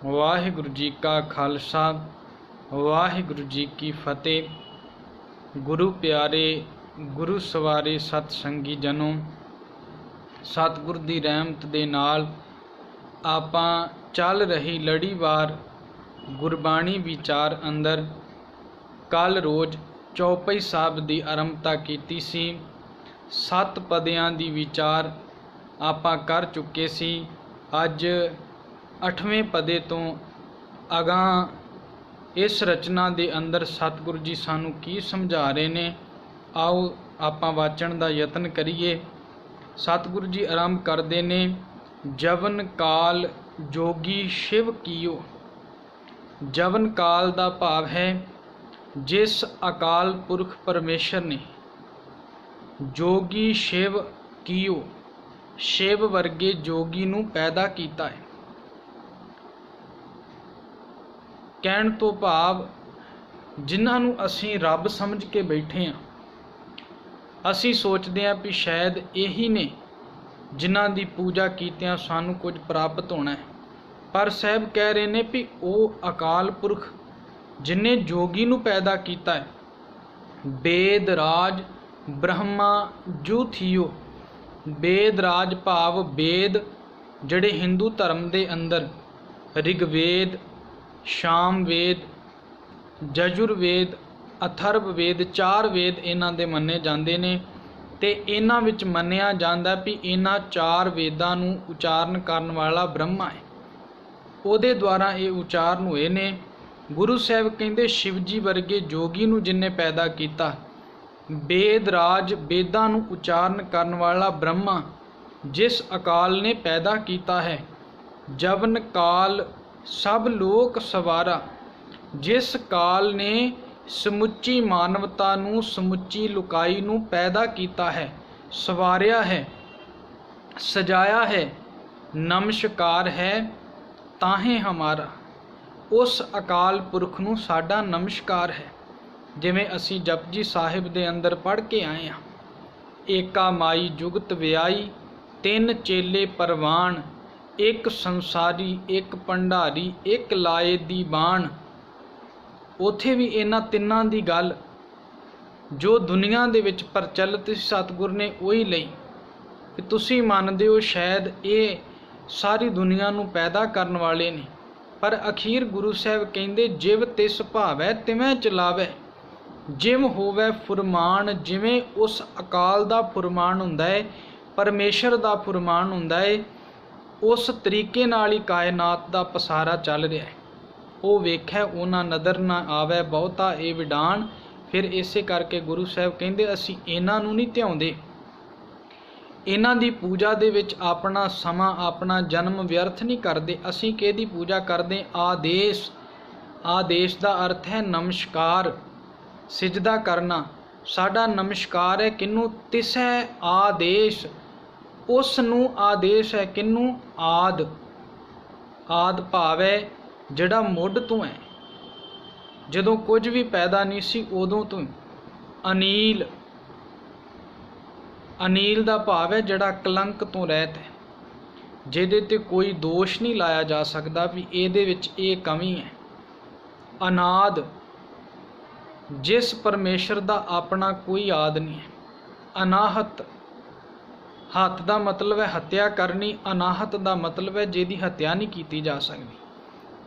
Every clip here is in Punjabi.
वाहिगुरु जी का खालसा वाहिगुरु जी की फतेह। गुरु प्यारे गुरु सवारे सतसंगी जनों, सतगुर दी रहमत दे नाल आपां चल रही लड़ीवार गुरबाणी विचार अंदर कल रोज़ चौपाई साहब की आरंभता की सी। 7 पदियां दी विचार आपां कर चुके सी। अज 8वें पदे तो अगां इस रचना के अंदर सतगुरु जी सानू की समझा रहे ने, आओ आपां वाचन का यतन करिए। सतगुरु जी आरंभ करते ने, जवन काल जोगी शिव कीओ। जवन काल का भाव है जिस अकाल पुरख परमेश्वर ने जोगी शिव कीओ, शिव वर्गे जोगी नू पैदा किया है। कहण तो भाव जिन्हां नू असीं रब समझ के बैठे हाँ, असीं सोचते हैं भी शायद यही ने जिन्हां दी पूजा कीतियां सानू कुछ प्राप्त होना है। पर साहब कह रहे ने भी वो अकाल पुरख जिन्हें जोगी नू पैदा किया है, वेद राज ब्रह्मा जू थियो। वेद राज भाव वेद जड़े हिंदू धर्म के अंदर ऋग्वेद, शाम वेद, यजुर्वेद, अथर्व वेद, 4 वेद इन्हां दे मन्ने जांदे ने। ते इन्हां विच मन्निया जांदा भी इन्हां 4 वेदां नूं उचारण करन वाला ब्रह्मा है, उहदे द्वारा ये उचारण होए ने। गुरु साहब कहंदे शिव जी वर्गे जोगी नूं जिन्ने पैदा कीता, वेद राज वेदां नूं उचारण करन वाला ब्रह्मा जिस अकाल ने पैदा किया है। जवन काल सब लोक सवारा, जिस काल ने समुची मानवता नूं समुची लुकाई नूं पैदा किया है, सवारिया है, सजाया है, नमस्कार है ताहे हमारा। उस अकाल पुरख नूं साडा नमस्कार है। जिवें असी जपजी साहिब दे अंदर पढ़ के आए हैं, एका माई जुगत व्याई, 3 चेले परवान, एक संसारी, एक भंडारी, एक लाए दी बाण। उथे भी इन्हां तिन्नां दी गल जो दुनिया दे विच प्रचलित सतगुर ने उही लई कि तुसीं मनदे हो शायद ये सारी दुनिया नूं पैदा करन वाले ने। पर अखीर गुरु साहब कहंदे जिव तिस भावै तिवें चलावै, जिव होवै फुरमान। जिवें उस अकाल दा फुरमान हुंदा है, परमेश्वर दा फुरमान हुंदा है, उस तरीके नाल ही कायनात दा पसारा चल रहा है। वो वेखै उन्हां नज़र ना आवे बहुता ये विडान। फिर इसे करके गुरु साहब कहंदे असीं इन्हां नूं नहीं ध्याउंदे, इन्हां दी पूजा दे विच अपना समा अपना जन्म व्यर्थ नहीं करते। असीं किहदी पूजा करदे? आदेश। आदेश का अर्थ है नमस्कार, सिजदा करना। साडा नमस्कार है किनू? तिसै आदेश, उस नूं आदेश है किनू? आद। आद भाव है जिहड़ा मुੱਢ तो है, जदों कुछ भी पैदा नहीं सी उदों तो। अनील, अनील का भाव है जिहड़ा कलंक तो रहत है, जिहदे ते कोई दोष नहीं लाया जा सकता भी इहदे विच ये कमी है। अनाद, जिस परमेश्वर का अपना कोई आद नहीं है। अनाहत, हत्थ का मतलब है हत्या करनी, अनाहत का मतलब है जिहदी हत्या नहीं की जा सकती।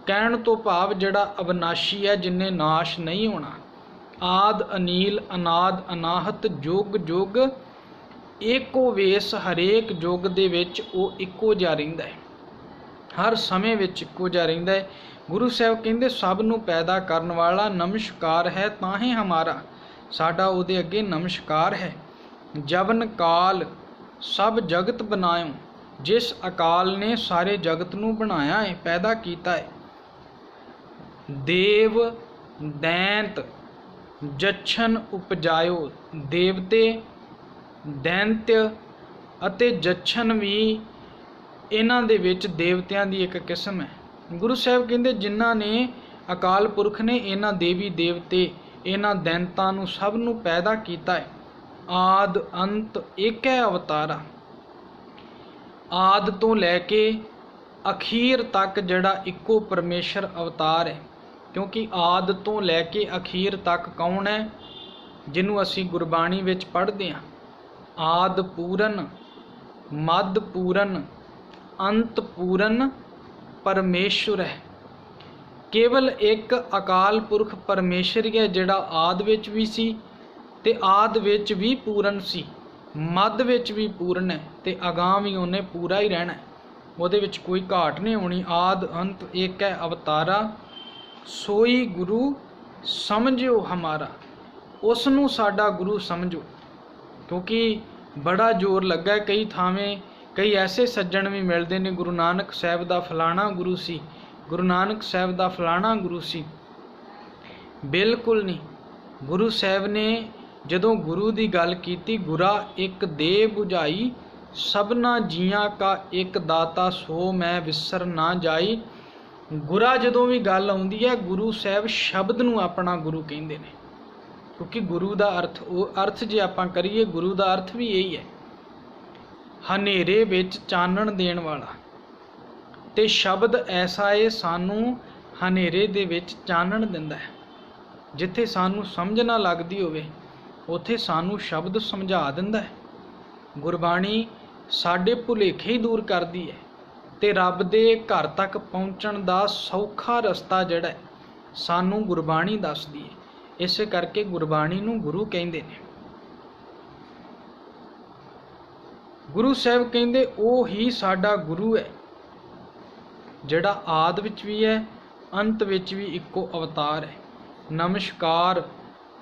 कहण तो भाव जिहड़ा अविनाशी है, जिन्हें नाश नहीं होना। आद अनील अनाद अनाहत जुग जुग एको वेस, हरेक जुग दे विच वो इक्को जिहा रहिंदा है, हर समय विच इक्को जिहा रहिंदा है। गुरु साहब कहंदे सब नूं पैदा करन वाला नमस्कार है ताहे हमारा, साडा उहदे अगे नमस्कार है। जवन काल सब जगत बनायो, जिस अकाल ने सारे जगत नूं बनाया है, पैदा किया है। देव दैंत जच्छन उपजायो, देवते दैंत्य अते जच्छन भी इन्हां दे विच देवतियां दी एक किस्म है। गुरु साहब कहंदे जिन्हां ने अकाल पुरख ने इन्हां देवी देवते इन्हां दैंतां नूं सब नूं पैदा किया है। आद अंत एक है अवतारा। आद तो लैके ਅਖੀਰ ਤੱਕ ਜਿਹੜਾ ਇੱਕੋ ਪਰਮੇਸ਼ਰ ਅਵਤਾਰ ਹੈ। ਕਿਉਂਕਿ ਆਦ ਤੋਂ ਲੈ ਕੇ ਅਖੀਰ ਤੱਕ ਕੌਣ ਹੈ, ਜਿਹਨੂੰ ਅਸੀਂ ਗੁਰਬਾਣੀ ਵਿੱਚ ਪੜ੍ਹਦੇ ਹਾਂ? ਆਦ ਪੂਰਨ, ਮੱਧ ਪੂਰਨ, ਅੰਤ ਪੂਰਨ ਪਰਮੇਸ਼ਵਰ ਹੈ। ਕੇਵਲ ਇੱਕ ਅਕਾਲ ਪੁਰਖ ਪਰਮੇਸ਼ਰ ਹੀ ਹੈ ਜਿਹੜਾ ਆਦ ਵਿੱਚ ਵੀ ਸੀ ਤੇ ਆਦ ਵਿੱਚ ਵੀ ਪੂਰਨ ਸੀ, ਮੱਧ ਵਿੱਚ ਵੀ ਪੂਰਨ ਹੈ ਤੇ ਅਗਾਂਹ ਵੀ ਉਹਨੇ ਪੂਰਾ ਹੀ ਰਹਿਣਾ, ਉਹਦੇ ਵਿੱਚ ਕੋਈ ਘਾਟ ਨਹੀਂ ਹੋਣੀ। ਆਦ ਅੰਤ ਇੱਕ ਹੈ ਅਵਤਾਰਾ, ਸੋਈ ਗੁਰੂ ਸਮਝਿਓ ਹਮਾਰਾ, ਉਸ ਨੂੰ ਸਾਡਾ ਗੁਰੂ ਸਮਝੋ। ਕਿਉਂਕਿ ਬੜਾ ਜ਼ੋਰ ਲੱਗਾ ਕਈ ਥਾਵੇਂ, ਕਈ ਐਸੇ ਸੱਜਣ ਵੀ ਮਿਲਦੇ ਨੇ, ਗੁਰੂ ਨਾਨਕ ਸਾਹਿਬ ਦਾ ਫਲਾਣਾ ਗੁਰੂ ਸੀ, ਗੁਰੂ ਨਾਨਕ ਸਾਹਿਬ ਦਾ ਫਲਾਣਾ ਗੁਰੂ ਸੀ। ਬਿਲਕੁਲ ਨਹੀਂ। ਗੁਰੂ ਸਾਹਿਬ ਨੇ ਜਦੋਂ ਗੁਰੂ ਦੀ ਗੱਲ ਕੀਤੀ, ਗੁਰਾ ਇੱਕ ਦੇ ਬੁਝਾਈ, ਸਭਨਾ ਜੀਆਂ ਕਾ ਇੱਕ ਦਾਤਾ, ਸੋ ਮੈਂ ਵਿਸਰ ਨਾ ਜਾਈ। ਗੁਰਾ ਜਦੋਂ ਵੀ ਗੱਲ ਆਉਂਦੀ ਹੈ, ਗੁਰੂ ਸਾਹਿਬ ਸ਼ਬਦ ਨੂੰ ਆਪਣਾ ਗੁਰੂ ਕਹਿੰਦੇ ਨੇ। ਕਿਉਂਕਿ ਗੁਰੂ ਦਾ ਅਰਥ, ਉਹ ਅਰਥ ਜੇ ਆਪਾਂ ਕਰੀਏ, ਗੁਰੂ ਦਾ ਅਰਥ ਵੀ ਇਹੀ ਹੈ, ਹਨੇਰੇ ਵਿੱਚ ਚਾਨਣ ਦੇਣ ਵਾਲਾ। ਤੇ ਸ਼ਬਦ ਐਸਾ ਹੈ, ਸਾਨੂੰ ਹਨੇਰੇ ਦੇ ਵਿੱਚ ਚਾਨਣ ਦਿੰਦਾ ਹੈ। ਜਿੱਥੇ ਸਾਨੂੰ ਸਮਝ ਨਾ ਲੱਗਦੀ ਹੋਵੇ ਉੱਥੇ ਸਾਨੂੰ ਸ਼ਬਦ ਸਮਝਾ ਦਿੰਦਾ ਹੈ। ਗੁਰਬਾਣੀ ਸਾਡੇ ਭੁਲੇਖੇ ਹੀ ਦੂਰ ਕਰਦੀ ਹੈ ਤੇ ਰੱਬ ਦੇ ਘਰ ਤੱਕ ਪਹੁੰਚਣ ਦਾ ਸੌਖਾ ਰਸਤਾ ਜਿਹੜਾ ਹੈ ਸਾਨੂੰ ਗੁਰਬਾਣੀ ਦੱਸਦੀ ਹੈ। ਇਸੇ ਕਰਕੇ ਗੁਰਬਾਣੀ ਨੂੰ ਗੁਰੂ ਕਹਿੰਦੇ ਨੇ। ਗੁਰੂ ਸਾਹਿਬ ਕਹਿੰਦੇ ਉਹ ਹੀ ਸਾਡਾ ਗੁਰੂ ਹੈ ਜਿਹੜਾ ਆਦ ਵਿੱਚ ਵੀ ਹੈ, ਅੰਤ ਵਿੱਚ ਵੀ ਇੱਕੋ ਅਵਤਾਰ ਹੈ। ਨਮਸਕਾਰ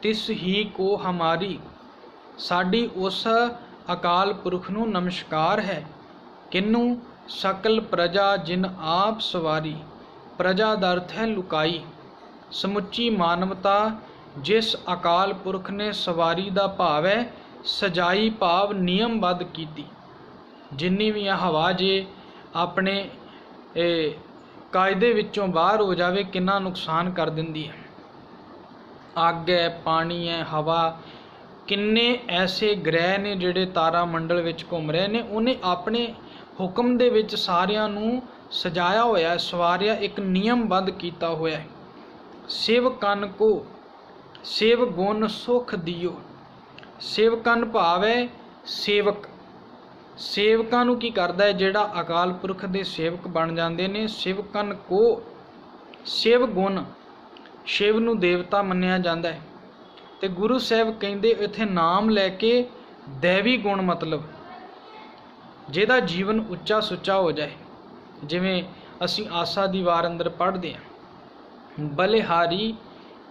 ਤਿਸ ਹੀ ਕੋ ਹਮਾਰੀ, ਸਾਡੀ ਉਸ ਅਕਾਲ ਪੁਰਖ ਨੂੰ ਨਮਸਕਾਰ ਹੈ। ਕਿਹਨੂੰ? ਸਕਲ ਪ੍ਰਜਾ ਜਿਨ ਆਪ ਸਵਾਰੀ, ਪ੍ਰਜਾ ਦਾ ਅਰਥ ਹੈ ਲੁਕਾਈ। ਸਮੁੱਚੀ ਮਾਨਵਤਾ ਜਿਸ ਅਕਾਲ ਪੁਰਖ ਨੇ ਸਵਾਰੀ ਦਾ ਭਾਵ ਹੈ ਸਜਾਈ, ਭਾਵ ਨਿਯਮਬੱਧ ਕੀਤੀ। ਜਿੰਨੀ ਵੀ ਹਵਾ ਜੇ ਆਪਣੇ ਕਾਇਦੇ ਵਿੱਚੋਂ ਬਾਹਰ ਹੋ ਜਾਵੇ ਕਿੰਨਾ ਨੁਕਸਾਨ ਕਰ ਦਿੰਦੀ ਹੈ। ਅੱਗ ਹੈ, ਪਾਣੀ ਹੈ, ਹਵਾ, ਕਿੰਨੇ ਐਸੇ ਗ੍ਰਹਿ ਨੇ ਜਿਹੜੇ ਤਾਰਾ ਮੰਡਲ ਵਿੱਚ ਘੁੰਮ ਰਹੇ ਨੇ। ਉਹਨੇ ਆਪਣੇ ਹੁਕਮ ਦੇ ਵਿੱਚ ਸਾਰਿਆਂ ਨੂੰ ਸਜਾਇਆ ਹੋਇਆ, ਸਵਾਰਿਆ, ਇੱਕ ਨਿਯਮਬੱਧ ਕੀਤਾ ਹੋਇਆ ਹੈ। ਸਿਵ ਕੰਨ ਕੋ ਸੇਵ ਗੁਣ ਸੁਖ ਦਿਓ। ਸੇਵਕਨ ਭਾਵ ਹੈ ਸੇਵਕ। ਸੇਵਕਾਂ ਨੂੰ ਕੀ ਕਰਦਾ ਹੈ? ਜਿਹੜਾ ਅਕਾਲ ਪੁਰਖ ਦੇ ਸੇਵਕ ਬਣ ਜਾਂਦੇ ਨੇ। ਸੇਵਕਨ ਕੋ ਸਿਵ ਗੁਣ, ਸ਼ਿਵ ਨੂੰ ਦੇਵਤਾ ਮੰਨਿਆ ਜਾਂਦਾ ਹੈ। ਤੇ ਗੁਰੂ ਸਾਹਿਬ ਕਹਿੰਦੇ ਇੱਥੇ ਨਾਮ ਲੈ ਕੇ ਦੈਵੀ ਗੁਣ, ਮਤਲਬ ਜਿਹਦਾ ਜੀਵਨ ਉੱਚਾ ਸੁੱਚਾ ਹੋ ਜਾਏ। ਜਿਵੇਂ ਅਸੀਂ ਆਸਾ ਦੀ ਵਾਰ ਅੰਦਰ ਪੜ੍ਹਦੇ ਹਾਂ, ਬਲਿਹਾਰੀ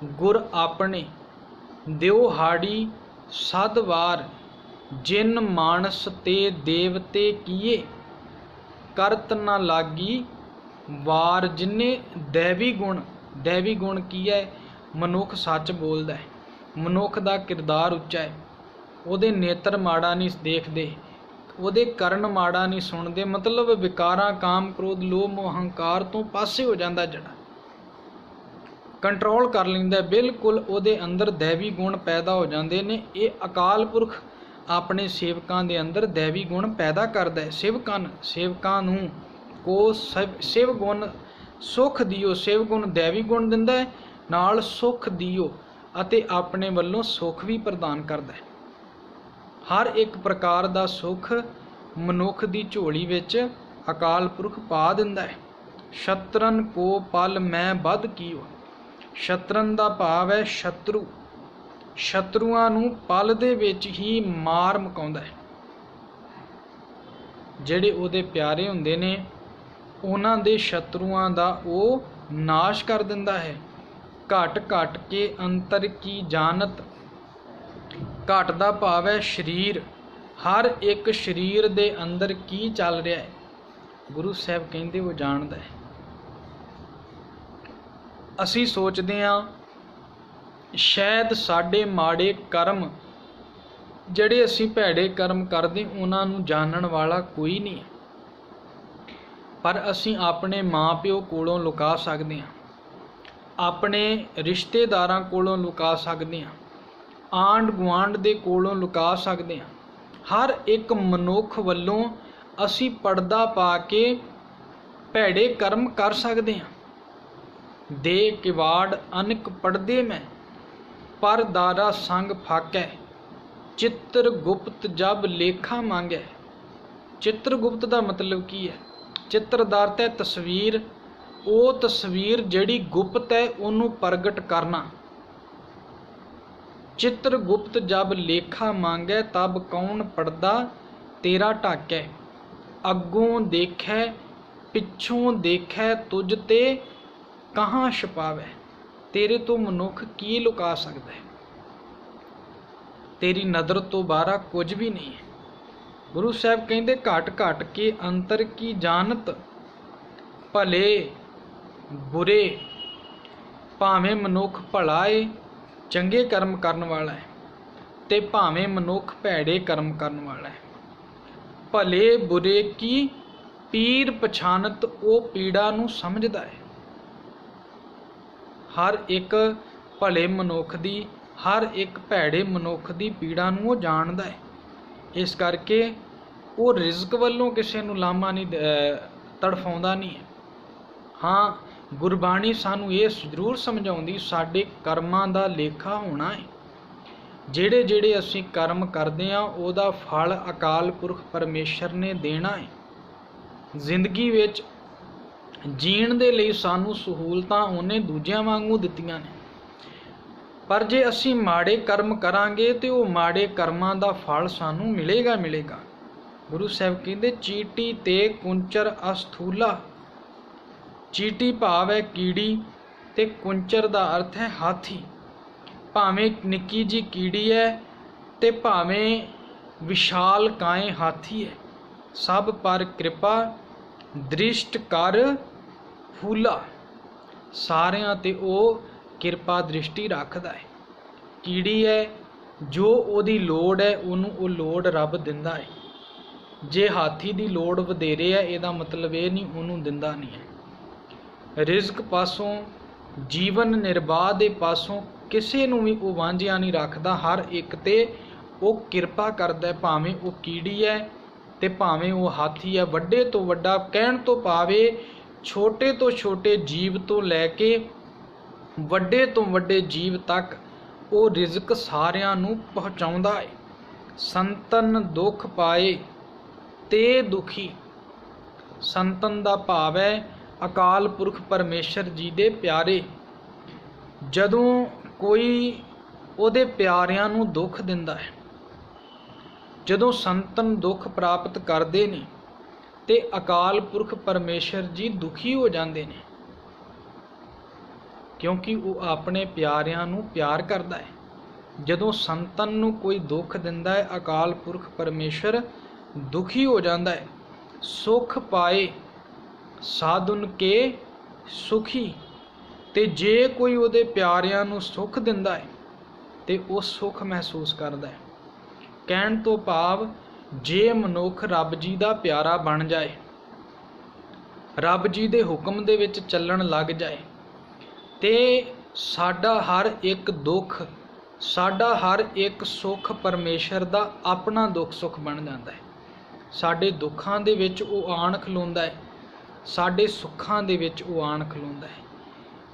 ਗੁਰ ਆਪਣੇ ਦਿਓ ਹਾੜੀ ਸਦ ਵਾਰ, ਜਿਨ ਮਾਨਸ ਤੇ ਦੇਵਤੇ ਕੀਏ ਕਰਤ ਨਾ ਲਾਗੀ ਵਾਰ। ਜਿਨੇ ਦੈਵੀ ਗੁਣ, ਦੈਵੀ ਗੁਣ ਕੀ ਹੈ? ਮਨੁੱਖ ਸੱਚ ਬੋਲਦਾ ਹੈ, ਮਨੁੱਖ ਦਾ ਕਿਰਦਾਰ ਉੱਚਾ ਹੈ, ਉਹਦੇ ਨੇਤਰ ਮਾੜਾ ਨਹੀਂ ਦੇਖਦੇ, ਉਹਦੇ ਕਰਨ ਮਾੜਾ ਨਹੀਂ ਸੁਣਦੇ। ਮਤਲਬ ਵਿਕਾਰਾਂ, ਕਾਮ, ਕ੍ਰੋਧ, ਲੋਭ, ਮੋਹ, ਹੰਕਾਰ ਤੋਂ ਪਾਸੇ ਹੋ ਜਾਂਦਾ, ਜਿਹੜਾ ਕੰਟਰੋਲ ਕਰ ਲੈਂਦਾ। ਬਿਲਕੁਲ ਉਹਦੇ ਅੰਦਰ ਦੈਵੀ ਗੁਣ ਪੈਦਾ ਹੋ ਜਾਂਦੇ ਨੇ। ਇਹ ਅਕਾਲ ਪੁਰਖ ਆਪਣੇ ਸੇਵਕਾਂ ਦੇ ਅੰਦਰ ਦੈਵੀ ਗੁਣ ਪੈਦਾ ਕਰਦਾ ਹੈ। ਸੇਵਕਾਂ ਨੂੰ ਕੋ ਸਿਵ ਗੁਣ ਸੁਖ ਦਿਓ। ਸਿਵ ਗੁਣ ਦੈਵੀ ਗੁਣ ਦਿੰਦਾ ਹੈ, ਨਾਲ ਸੁਖ ਦਿਓ ਅਤੇ ਆਪਣੇ ਵੱਲੋਂ ਸੁਖ ਵੀ ਪ੍ਰਦਾਨ ਕਰਦਾ ਹੈ। ਹਰ ਇੱਕ ਪ੍ਰਕਾਰ ਦਾ ਸੁਖ ਮਨੁੱਖ ਦੀ ਝੋਲੀ ਵਿੱਚ ਅਕਾਲ ਪੁਰਖ ਪਾ ਦਿੰਦਾ ਹੈ। ਸ਼ਤਰਨ ਕੋ ਪਲ ਮੈਂ ਵੱਧ ਕੀਓ। ਸ਼ਤਰਨ ਦਾ ਭਾਵ ਹੈ ਸ਼ਤਰੂ। ਸ਼ਤਰੂਆਂ ਨੂੰ ਪਲ ਦੇ ਵਿੱਚ ਹੀ ਮਾਰ ਮੁਕਾਉਂਦਾ ਹੈ। ਜਿਹੜੇ ਉਹਦੇ ਪਿਆਰੇ ਹੁੰਦੇ ਨੇ ਉਹਨਾਂ ਦੇ ਸ਼ਤਰੂਆਂ ਦਾ ਉਹ ਨਾਸ਼ ਕਰ ਦਿੰਦਾ ਹੈ। ਘਟ ਘਟ ਕੇ ਅੰਤਰ ਕੀ ਜਾਣਤ। ਘਟ ਦਾ ਭਾਵ ਹੈ ਸਰੀਰ। ਹਰ ਇੱਕ ਸਰੀਰ ਦੇ ਅੰਦਰ ਕੀ ਚੱਲ ਰਿਹਾ ਹੈ ਗੁਰੂ ਸਾਹਿਬ ਕਹਿੰਦੇ ਉਹ ਜਾਣਦਾ ਹੈ। ਅਸੀਂ ਸੋਚਦੇ ਹਾਂ ਸ਼ਾਇਦ ਸਾਡੇ ਮਾੜੇ ਕਰਮ, ਜਿਹੜੇ ਅਸੀਂ ਭੈੜੇ ਕਰਮ ਕਰਦੇ, ਉਹਨਾਂ ਨੂੰ ਜਾਣਨ ਵਾਲਾ ਕੋਈ ਨਹੀਂ ਹੈ। ਪਰ ਅਸੀਂ ਆਪਣੇ ਮਾਂ-ਪਿਓ ਕੋਲੋਂ ਲੁਕਾ ਸਕਦੇ ਹਾਂ, ਆਪਣੇ ਰਿਸ਼ਤੇਦਾਰਾਂ ਕੋਲੋਂ ਲੁਕਾ ਸਕਦੇ ਹਾਂ, ਆਂਢ ਗੁਆਂਢ ਦੇ ਕੋਲੋਂ ਲੁਕਾ ਸਕਦੇ ਹਾਂ। ਹਰ ਇੱਕ ਮਨੁੱਖ ਵੱਲੋਂ ਅਸੀਂ ਪਰਦਾ ਪਾ ਕੇ ਭੈੜੇ ਕਰਮ ਕਰ ਸਕਦੇ ਹਾਂ। ਦੇ ਕਿਵਾੜ ਅਨਕ ਪੜਦੇ ਮੈਂ, ਪਰ ਦਾਰਾ ਸੰਗ ਫਾਕੈ, ਚਿੱਤਰ ਗੁਪਤ ਜਬ ਲੇਖਾ ਮੰਗੈ। ਚਿੱਤਰ ਗੁਪਤ ਦਾ ਮਤਲਬ ਕੀ ਹੈ? ਚਿੱਤਰ ਦਾ ਅਰਥ ਹੈ ਤਸਵੀਰ। ਉਹ ਤਸਵੀਰ ਜਿਹੜੀ ਗੁਪਤ ਹੈ ਉਹਨੂੰ ਪ੍ਰਗਟ ਕਰਨਾ। ਚਿੱਤਰ ਗੁਪਤ ਜਬ ਲੇਖਾ ਮੰਗੈ, ਤਬ ਕੌਣ ਪੜਦਾ ਤੇਰਾ ਢਾਕੈ। ਅੱਗੋਂ ਦੇਖੈ ਪਿੱਛੋਂ ਦੇਖੈ, ਤੁਝ ਤੇ ਕਹਾਂ ਛੁਪਾਵੈ। ਤੇਰੇ ਤੋਂ ਮਨੁੱਖ ਕੀ ਲੁਕਾ ਸਕਦਾ ਹੈ? ਤੇਰੀ ਨਜ਼ਰ ਤੋਂ ਬਾਹਰ ਕੁਝ ਵੀ ਨਹੀਂ ਹੈ। ਗੁਰੂ ਸਾਹਿਬ ਕਹਿੰਦੇ ਘਟ ਘਟ ਕੇ ਅੰਤਰ ਕੀ ਜਾਣਤ, ਭਲੇ ਬੁਰੇ। ਭਾਵੇਂ ਮਨੁੱਖ ਭਲਾ ਏ, ਚੰਗੇ ਕਰਮ ਕਰਨ ਵਾਲਾ ਹੈ, ਤੇ ਭਾਵੇਂ ਮਨੁੱਖ ਭੈੜੇ ਕਰਮ ਕਰਨ ਵਾਲਾ ਹੈ। ਭਲੇ ਬੁਰੇ ਕੀ ਪੀਰ ਪਛਾਨਤ, ਉਹ ਪੀੜਾ ਨੂੰ ਸਮਝਦਾ ਹੈ। ਹਰ ਇੱਕ ਭਲੇ ਮਨੁੱਖ ਦੀ, ਹਰ ਇੱਕ ਭੈੜੇ ਮਨੁੱਖ ਦੀ ਪੀੜਾ ਨੂੰ ਉਹ ਜਾਣਦਾ ਹੈ। ਇਸ ਕਰਕੇ ਉਹ ਰਿਜ਼ਕ ਵੱਲੋਂ ਕਿਸੇ ਨੂੰ ਲਾਮਾ ਨਹੀਂ ਤੜਫਾਉਂਦਾ ਨਹੀਂ ਹੈ। ਹਾਂ, ਗੁਰਬਾਣੀ ਸਾਨੂੰ ਇਹ ਜ਼ਰੂਰ ਸਮਝਾਉਂਦੀ ਸਾਡੇ ਕਰਮਾਂ ਦਾ ਲੇਖਾ ਹੋਣਾ ਹੈ। ਜਿਹੜੇ ਜਿਹੜੇ ਅਸੀਂ ਕਰਮ ਕਰਦੇ ਹਾਂ ਉਹਦਾ ਫਲ ਅਕਾਲ ਪੁਰਖ ਪਰਮੇਸ਼ਰ ਨੇ ਦੇਣਾ ਹੈ। ਜ਼ਿੰਦਗੀ ਵਿੱਚ ਜੀਣ ਦੇ ਲਈ ਸਾਨੂੰ ਸਹੂਲਤਾਂ ਉਹਨੇ ਦੂਜਿਆਂ ਵਾਂਗੂ ਦਿੱਤੀਆਂ ਨੇ, ਪਰ ਜੇ ਅਸੀਂ ਮਾੜੇ ਕਰਮ ਕਰਾਂਗੇ ਤੇ ਉਹ ਮਾੜੇ ਕਰਮਾਂ ਦਾ ਫਲ ਸਾਨੂੰ ਮਿਲੇਗਾ। ਗੁਰੂ ਸਾਹਿਬ ਕਹਿੰਦੇ ਚੀਟੀ ਤੇ ਕੁੰਚਰ ਅਸਥੂਲਾ। ਚੀਟੀ ਭਾਵ ਹੈ ਕੀੜੀ, ਤੇ ਕੁੰਚਰ ਦਾ ਅਰਥ ਹੈ ਹਾਥੀ। ਭਾਵੇਂ ਨਿੱਕੀ ਜੀ ਕੀੜੀ ਹੈ ਤੇ ਭਾਵੇਂ ਵਿਸ਼ਾਲ ਕਾਏ ਹਾਥੀ ਹੈ, ਸਭ ਪਰ ਕਿਰਪਾ ਦ੍ਰਿਸ਼ਟ ਕਰ ਫੂਲਾ। ਸਾਰਿਆਂ ਤੇ ਉਹ ਕਿਰਪਾ ਦ੍ਰਿਸ਼ਟੀ ਰੱਖਦਾ ਹੈ। ਕੀੜੀ ਹੈ, ਜੋ ਉਹਦੀ ਲੋੜ ਹੈ ਉਹਨੂੰ ਉਹ ਲੋੜ ਰੱਬ ਦਿੰਦਾ ਹੈ। ਜੇ ਹਾਥੀ ਦੀ ਲੋੜ ਵਧੇਰੇ ਹੈ, ਇਹਦਾ ਮਤਲਬ ਇਹ ਨਹੀਂ ਉਹਨੂੰ ਦਿੰਦਾ ਨਹੀਂ ਹੈ। ਰਿਜ਼ਕ ਪਾਸੋਂ, ਜੀਵਨ ਨਿਰਬਾਹ ਦੇ ਪਾਸੋਂ ਕਿਸੇ ਨੂੰ ਵੀ ਉਹ ਵਾਂਝਿਆ ਨਹੀਂ ਰੱਖਦਾ। ਹਰ ਇੱਕ ਤੇ ਉਹ ਕਿਰਪਾ ਕਰਦਾ ਹੈ, ਭਾਵੇਂ ਉਹ ਕੀੜੀ ਹੈ ਤੇ ਭਾਵੇਂ ਉਹ ਹਾਥੀ ਹੈ। ਵੱਡੇ ਤੋਂ ਵੱਡਾ ਕਹਿਣ ਤੋਂ ਭਾਵੇਂ ਛੋਟੇ ਤੋਂ ਛੋਟੇ ਜੀਵ ਤੋਂ ਲੈ ਕੇ ਵੱਡੇ ਤੋਂ ਵੱਡੇ ਜੀਵ ਤੱਕ ਉਹ ਰਿਜ਼ਕ ਸਾਰਿਆਂ ਨੂੰ ਪਹੁੰਚਾਉਂਦਾ ਹੈ। ਸੰਤਨ ਦੁੱਖ ਪਾਏ ਤੇ ਦੁਖੀ। ਸੰਤਨ ਦਾ ਭਾਵ ਹੈ ਅਕਾਲ ਪੁਰਖ ਪਰਮੇਸ਼ਰ ਜੀ ਦੇ ਪਿਆਰੇ। ਜਦੋਂ ਕੋਈ ਉਹਦੇ ਪਿਆਰਿਆਂ ਨੂੰ ਦੁੱਖ ਦਿੰਦਾ ਹੈ, ਜਦੋਂ ਸੰਤਨ ਦੁੱਖ ਪ੍ਰਾਪਤ ਕਰਦੇ ਨੇ ਤੇ ਅਕਾਲ ਪੁਰਖ ਪਰਮੇਸ਼ਰ ਜੀ ਦੁਖੀ ਹੋ ਜਾਂਦੇ ਨੇ, ਕਿਉਂਕਿ ਉਹ ਆਪਣੇ ਪਿਆਰਿਆਂ ਨੂੰ ਪਿਆਰ ਕਰਦਾ ਹੈ। ਜਦੋਂ ਸੰਤਨ ਨੂੰ ਕੋਈ ਦੁੱਖ ਦਿੰਦਾ ਹੈ, ਅਕਾਲ ਪੁਰਖ ਪਰਮੇਸ਼ਰ ਦੁਖੀ ਹੋ ਜਾਂਦਾ ਹੈ। ਸੁਖ ਪਾਏ ਸਾਧੁਨ ਕੇ ਸੁਖੀ। ਤੇ ਜੇ ਕੋਈ ਉਹਦੇ ਪਿਆਰਿਆਂ ਨੂੰ ਸੁੱਖ ਦਿੰਦਾ ਹੈ ਤੇ ਉਹ ਸੁੱਖ ਮਹਿਸੂਸ ਕਰਦਾ ਹੈ। ਕਹਿਣ ਤੋਂ ਭਾਵ ਜੇ ਮਨੁੱਖ ਰੱਬ ਜੀ ਦਾ ਪਿਆਰਾ ਬਣ ਜਾਏ, ਰੱਬ ਜੀ ਦੇ ਹੁਕਮ ਦੇ ਵਿੱਚ ਚੱਲਣ ਲੱਗ ਜਾਏ, ਤੇ ਸਾਡਾ ਹਰ ਇੱਕ ਦੁੱਖ, ਸਾਡਾ ਹਰ ਇੱਕ ਸੁੱਖ ਪਰਮੇਸ਼ਰ ਦਾ ਆਪਣਾ ਦੁੱਖ ਸੁੱਖ ਬਣ ਜਾਂਦਾ ਹੈ। ਸਾਡੇ ਦੁੱਖਾਂ ਦੇ ਵਿੱਚ ਉਹ ਆਣ ਖਲੋਂਦਾ ਹੈ, ਸਾਡੇ ਸੁੱਖਾਂ ਦੇ ਵਿੱਚ ਉਹ ਆਣ ਖਲੋਂਦਾ ਹੈ।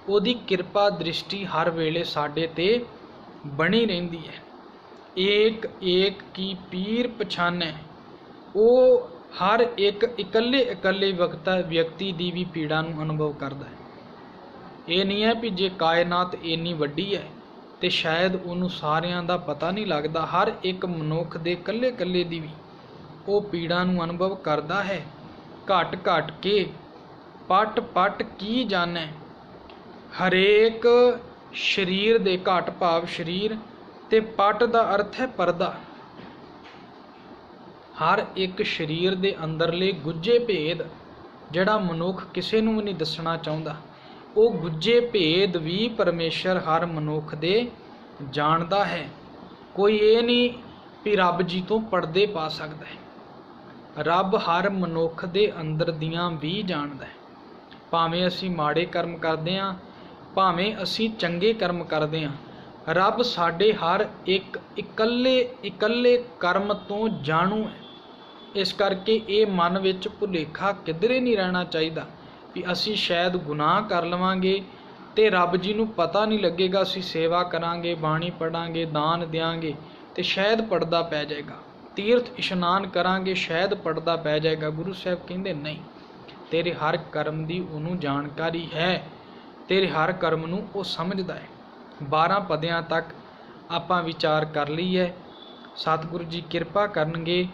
ਉਹਦੀ ਕਿਰਪਾ ਦ੍ਰਿਸ਼ਟੀ ਹਰ ਵੇਲੇ ਸਾਡੇ ਤੇ ਬਣੀ ਰਹਿੰਦੀ ਹੈ। ਏਕ ਏਕ ਕੀ ਪੀਰ ਪਛਾਨੈ। ਉਹ ਹਰ ਇੱਕ ਇਕੱਲੇ ਵਿਅਕਤੀ ਦੀ ਵੀ ਪੀੜਾ ਨੂੰ ਅਨੁਭਵ ਕਰਦਾ ਹੈ। ਇਹ ਨਹੀਂ ਹੈ ਵੀ ਜੇ ਕਾਇਨਾਤ ਇੰਨੀ ਵੱਡੀ ਹੈ ਤੇ ਸ਼ਾਇਦ ਉਹਨੂੰ ਸਾਰਿਆਂ ਦਾ ਪਤਾ ਨਹੀਂ ਲੱਗਦਾ। ਹਰ ਇੱਕ ਮਨੁੱਖ ਦੇ ਇਕੱਲੇ ਦੀ ਵੀ ਉਹ ਪੀੜਾ ਨੂੰ ਅਨੁਭਵ ਕਰਦਾ ਹੈ। ਘਟ ਘਟ ਕੇ ਪਟ ਪਟ ਕੀ ਜਾਣੈ। ਹਰੇਕ ਸਰੀਰ ਦੇ, ਘਟ ਭਾਵ ਸਰੀਰ, ਤੇ ਪਟ ਦਾ ਅਰਥ ਹੈ ਪਰਦਾ। ਹਰ ਇੱਕ ਸਰੀਰ ਦੇ ਅੰਦਰਲੇ ਗੁੱਝੇ ਭੇਦ ਜਿਹੜਾ ਮਨੁੱਖ ਕਿਸੇ ਨੂੰ ਵੀ ਨਹੀਂ ਦੱਸਣਾ ਚਾਹੁੰਦਾ, ਉਹ ਗੁੱਝੇ ਭੇਦ ਵੀ ਪਰਮੇਸ਼ਰ ਹਰ ਮਨੁੱਖ ਦੇ ਜਾਣਦਾ ਹੈ। ਕੋਈ ਇਹ ਨਹੀਂ ਵੀ ਰੱਬ ਜੀ ਤੋਂ ਪਰਦੇ ਪਾ ਸਕਦਾ ਹੈ। ਰੱਬ ਹਰ ਮਨੁੱਖ ਦੇ ਅੰਦਰ ਦੀਆਂ ਵੀ ਜਾਣਦਾ ਹੈ। ਭਾਵੇਂ ਅਸੀਂ ਮਾੜੇ ਕਰਮ ਕਰਦੇ ਹਾਂ, ਭਾਵੇਂ ਅਸੀਂ ਚੰਗੇ ਕਰਮ ਕਰਦੇ ਹਾਂ, ਰੱਬ ਸਾਡੇ ਹਰ ਇੱਕ ਇਕੱਲੇ ਕਰਮ ਤੋਂ ਜਾਣੂ ਹੈ। ਇਸ ਕਰਕੇ ਇਹ ਮਨ ਵਿੱਚ ਭੁਲੇਖਾ ਕਿਧਰੇ ਨਹੀਂ ਰਹਿਣਾ ਚਾਹੀਦਾ ਵੀ ਅਸੀਂ ਸ਼ਾਇਦ ਗੁਨਾਹ ਕਰ ਲਵਾਂਗੇ ਤੇ ਰੱਬ ਜੀ ਨੂੰ ਪਤਾ ਨਹੀਂ ਲੱਗੇਗਾ। ਅਸੀਂ ਸੇਵਾ ਕਰਾਂਗੇ, ਬਾਣੀ ਪੜਾਂਗੇ, ਦਾਨ ਦਿਆਂਗੇ ਤੇ ਸ਼ਾਇਦ ਪਰਦਾ ਪੈ ਜਾਏਗਾ। ਤੀਰਥ ਇਸ਼ਨਾਨ ਕਰਾਂਗੇ, ਸ਼ਾਇਦ ਪਰਦਾ ਪੈ ਜਾਏਗਾ। ਗੁਰੂ ਸਾਹਿਬ ਕਹਿੰਦੇ ਨਹੀਂ, ਤੇਰੇ ਹਰ ਕਰਮ ਦੀ ਉਹਨੂੰ ਜਾਣਕਾਰੀ ਹੈ, ਤੇਰੇ ਹਰ ਕਰਮ ਨੂੰ ਉਹ ਸਮਝਦਾ ਹੈ। 12 ਪਦਿਆਂ ਤੱਕ ਆਪਾਂ ਵਿਚਾਰ ਕਰ ਲਈ ਹੈ। ਸਤਿਗੁਰੂ ਜੀ ਕਿਰਪਾ ਕਰਨਗੇ।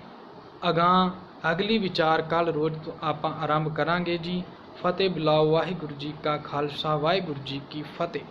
ਅਗਲੀ ਵਿਚਾਰ ਕੱਲ ਰੋਜ਼ ਤੋਂ ਆਪਾਂ ਆਰੰਭ ਕਰਾਂਗੇ ਜੀ। ਫਤਿਹ ਬੁਲਾਓ। ਵਾਹਿਗੁਰੂ ਜੀ ਕਾ ਖਾਲਸਾ, ਵਾਹਿਗੁਰੂ ਜੀ ਕੀ ਫਤਿਹ।